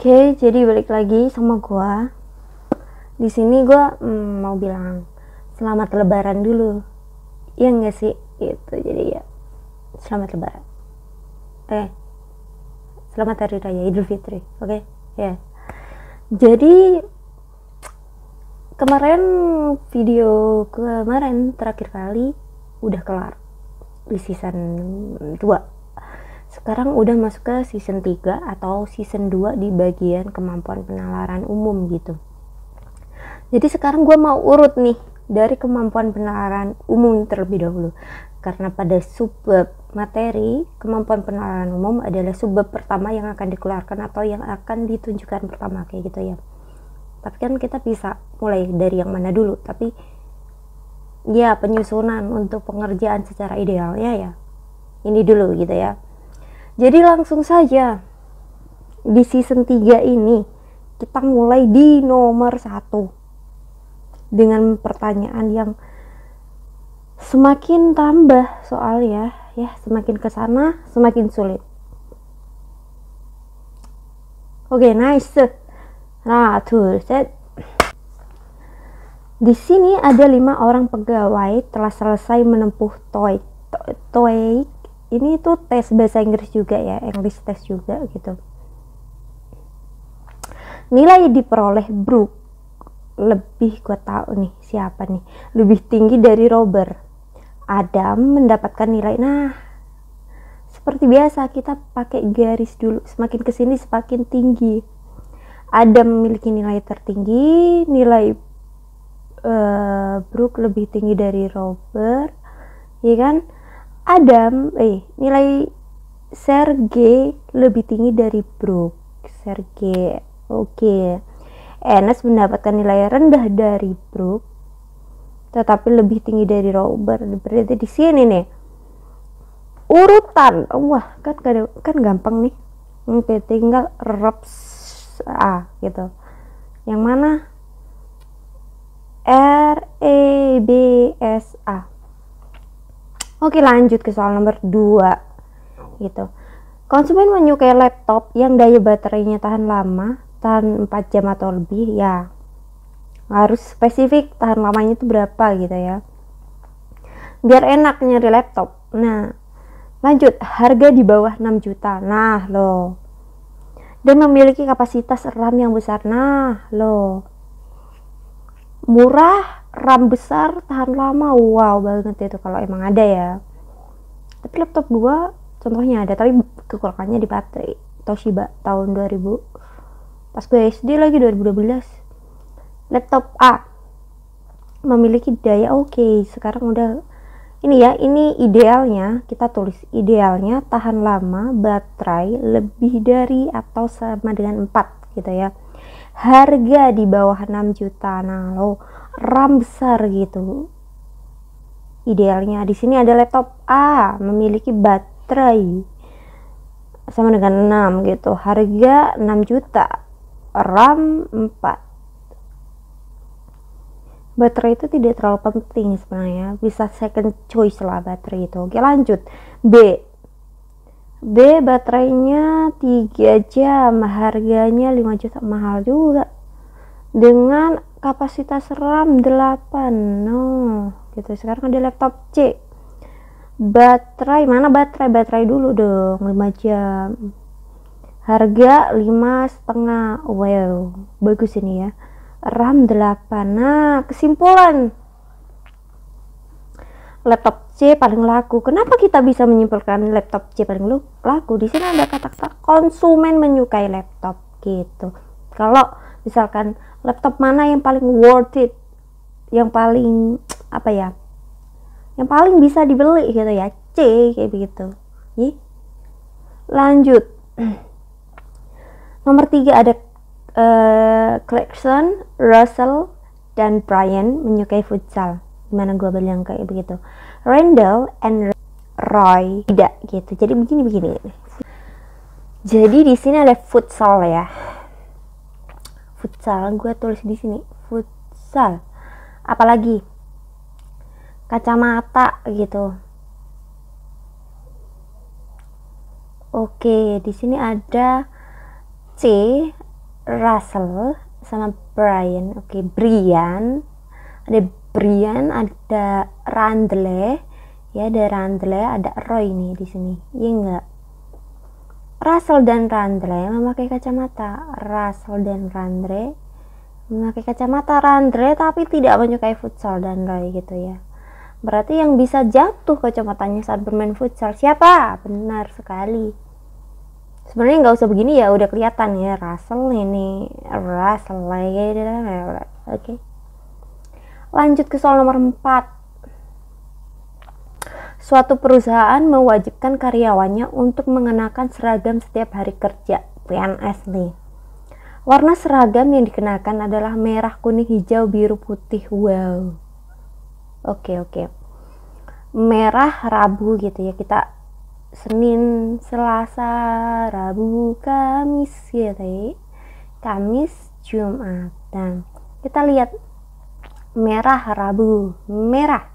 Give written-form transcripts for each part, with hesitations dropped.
Oke, jadi balik lagi sama gua. Di sini gua mau bilang selamat lebaran dulu. Iya enggak sih? Gitu. Jadi ya, selamat lebaran. Selamat hari raya Idul Fitri. Oke? Ya. Jadi kemarin terakhir kali udah kelar di season 2. Sekarang udah masuk ke season 3 atau season 2 di bagian kemampuan penalaran umum gitu. Jadi sekarang gue mau urut nih dari kemampuan penalaran umum terlebih dahulu, karena pada subbab materi kemampuan penalaran umum adalah subbab pertama yang akan dikeluarkan atau yang akan ditunjukkan pertama, kayak gitu ya. Tapi kan kita bisa mulai dari yang mana dulu, tapi ya penyusunan untuk pengerjaan secara idealnya ya ini dulu gitu ya. Jadi langsung saja di season 3 ini kita mulai di nomor 1 dengan pertanyaan yang semakin tambah soalnya ya, semakin kesana semakin sulit. Oke, nice. Nah, tuh set. Di sini ada 5 orang pegawai telah selesai menempuh TOEIC. Ini tuh tes bahasa Inggris juga ya, English test juga gitu. Nilai diperoleh Brooke lebih, gue tahu nih siapa nih, lebih tinggi dari Robert. Adam mendapatkan nilai, nah seperti biasa kita pakai garis dulu, semakin kesini semakin tinggi. Adam memiliki nilai tertinggi, nilai Brooke lebih tinggi dari Robert, ya kan? Nilai Sergei lebih tinggi dari Brooke. Sergei, oke. Enes mendapatkan nilai rendah dari Brooke, tetapi lebih tinggi dari Robert. Berarti di sini nih urutan, wah kan gampang nih. Oke, tinggal reps gitu. Yang mana? REBSA. Oke, lanjut ke soal nomor 2 gitu. Konsumen menyukai laptop yang daya baterainya tahan lama, tahan 4 jam atau lebih, ya harus spesifik tahan lamanya itu berapa gitu ya, biar enak nyari laptop. Nah, lanjut, harga di bawah 6 juta. Nah loh, dan memiliki kapasitas RAM yang besar. Nah loh, murah, RAM besar, tahan lama, wow banget itu kalau emang ada ya. Tapi laptop gua contohnya ada, tapi kekurangannya di baterai. Toshiba tahun 2000, pas gue SD lagi, 2012. Laptop A memiliki daya, oke, sekarang udah ini ya, ini idealnya, kita tulis idealnya tahan lama, baterai lebih dari atau sama dengan 4 gitu ya. Harga di bawah 6 juta. Nah lo, RAM besar gitu. Idealnya di sini ada laptop A memiliki baterai sama dengan 6 gitu. Harga 6 juta, RAM 4. Baterai itu tidak terlalu penting sebenarnya, bisa second choice lah baterai itu. Oke, lanjut. B baterainya 3 jam, harganya 5 juta, mahal juga, dengan kapasitas RAM 8. No gitu. Sekarang ada laptop C. Baterai, mana baterai dulu dong, 5 jam, harga 5,5. Wow, bagus ini ya, RAM 8. Nah, kesimpulan, laptop C paling laku. Kenapa kita bisa menyimpulkan laptop C paling laku? Di sini ada kata-kata konsumen menyukai laptop gitu. Kalau misalkan laptop mana yang paling worth it, yang paling apa ya, yang paling bisa dibeli gitu ya, C, kayak begitu. Lanjut. Nomor 3 ada Clarkson, Russell, dan Brian menyukai futsal. Gimana gue bilang kayak begitu. Randall and Roy tidak gitu. Jadi begini. Jadi di sini ada futsal ya. Futsal, gue tulis di sini futsal. Apalagi kacamata gitu. Oke, di sini ada C, Russell sama Brian. Oke, Brian. Ada Brian, ada Randle. Ya, ada Randle, ada Roy nih di sini. Iya enggak? Russell dan Randle memakai kacamata. Russell dan Randle memakai kacamata. Randle tapi tidak menyukai futsal dan Roy gitu ya. Berarti yang bisa jatuh kacamatanya saat bermain futsal siapa? Benar sekali. Sebenarnya nggak usah begini ya, udah kelihatan ya. Russell ini, Russell lagi. Oke. Lanjut ke soal nomor 4. Suatu perusahaan mewajibkan karyawannya untuk mengenakan seragam setiap hari kerja. PNS nih. Warna seragam yang dikenakan adalah merah, kuning, hijau, biru, putih. Wow. Oke. Merah Rabu gitu ya. Kita Senin, Selasa, Rabu, Kamis gitu ya. Kamis, Jumat. Dan kita lihat merah Rabu, merah.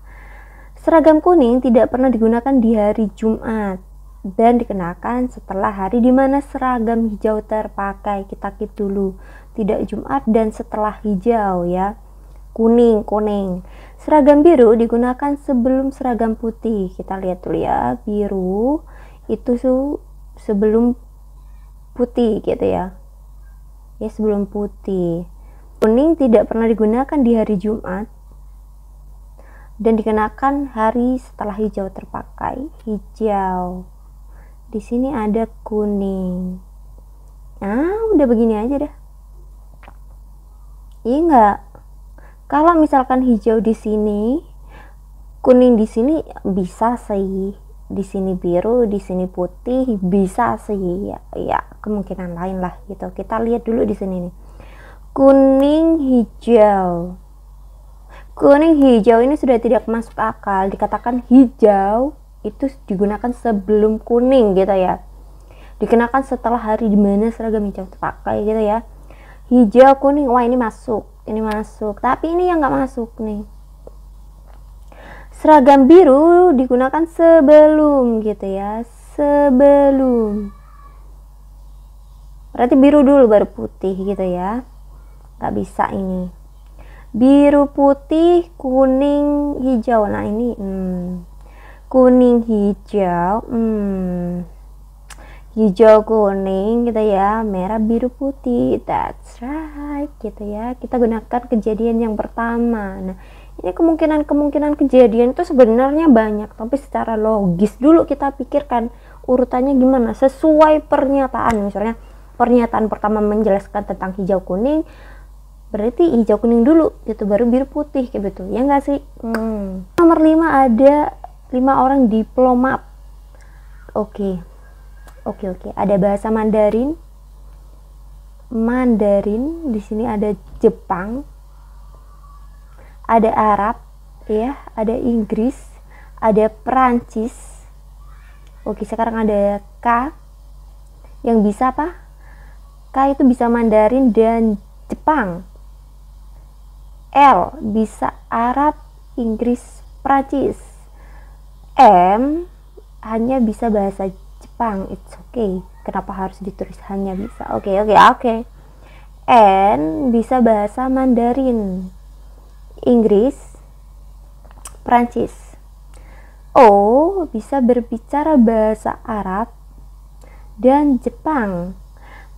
Seragam kuning tidak pernah digunakan di hari Jumat dan dikenakan setelah hari di mana seragam hijau terpakai. Kita keep dulu, tidak Jumat dan setelah hijau ya. Kuning. Seragam biru digunakan sebelum seragam putih. Kita lihat dulu ya, biru itu sebelum putih gitu ya. Ya, sebelum putih. Kuning tidak pernah digunakan di hari Jumat dan dikenakan hari setelah hijau terpakai. Hijau. Di sini ada kuning. Udah begini aja dah. Iya enggak? Kalau misalkan hijau di sini, kuning di sini bisa sih. Di sini biru, di sini putih, bisa sih. Ya, kemungkinan lain lah gitu. Kita lihat dulu di sini nih. Kuning, hijau. Kuning hijau ini sudah tidak masuk akal. Dikatakan hijau itu digunakan sebelum kuning gitu ya. Dikenakan setelah hari dimana seragam hijau terpakai gitu ya. Hijau, kuning, wah ini masuk. Tapi ini yang nggak masuk nih. Seragam biru digunakan sebelum gitu ya. Sebelum. Berarti biru dulu baru putih gitu ya. Nggak bisa ini. Biru, putih, kuning, hijau. Nah ini kuning, hijau, hijau, kuning gitu ya. Merah, biru, putih. That's right gitu ya. Kita gunakan kejadian yang pertama. Nah ini kemungkinan kejadian itu sebenarnya banyak, tapi secara logis dulu kita pikirkan urutannya gimana sesuai pernyataan. Misalnya pernyataan pertama menjelaskan tentang hijau, kuning, berarti hijau kuning dulu gitu, baru biru putih kayak gitu ya nggak sih? Nomor 5 ada 5 orang diplomat. Oke, ada bahasa Mandarin di sini ada Jepang, ada Arab ya, ada Inggris, ada Perancis. Oke, sekarang ada K yang bisa apa? K itu bisa Mandarin dan Jepang. L bisa Arab, Inggris, Prancis. M hanya bisa bahasa Jepang. It's okay. Kenapa harus ditulis hanya bisa? Oke. N bisa bahasa Mandarin, Inggris, Prancis. O bisa berbicara bahasa Arab dan Jepang.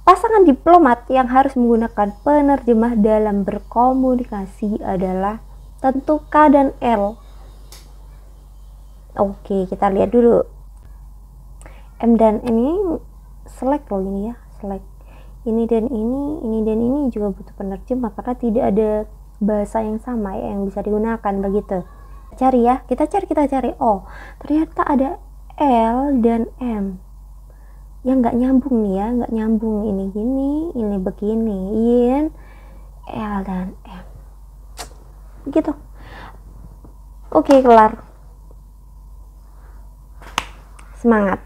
Pasangan diplomat yang harus menggunakan penerjemah dalam berkomunikasi adalah tentu K dan L. Oke, kita lihat dulu. M dan N ini select loh ini ya, select. Ini dan ini juga butuh penerjemah karena tidak ada bahasa yang sama ya yang bisa digunakan begitu. Kita cari. Oh, ternyata ada L dan M. Yang nggak nyambung nih ya, nggak nyambung, ini gini, ini begini, yin, L dan M gitu. Oke, kelar. Semangat.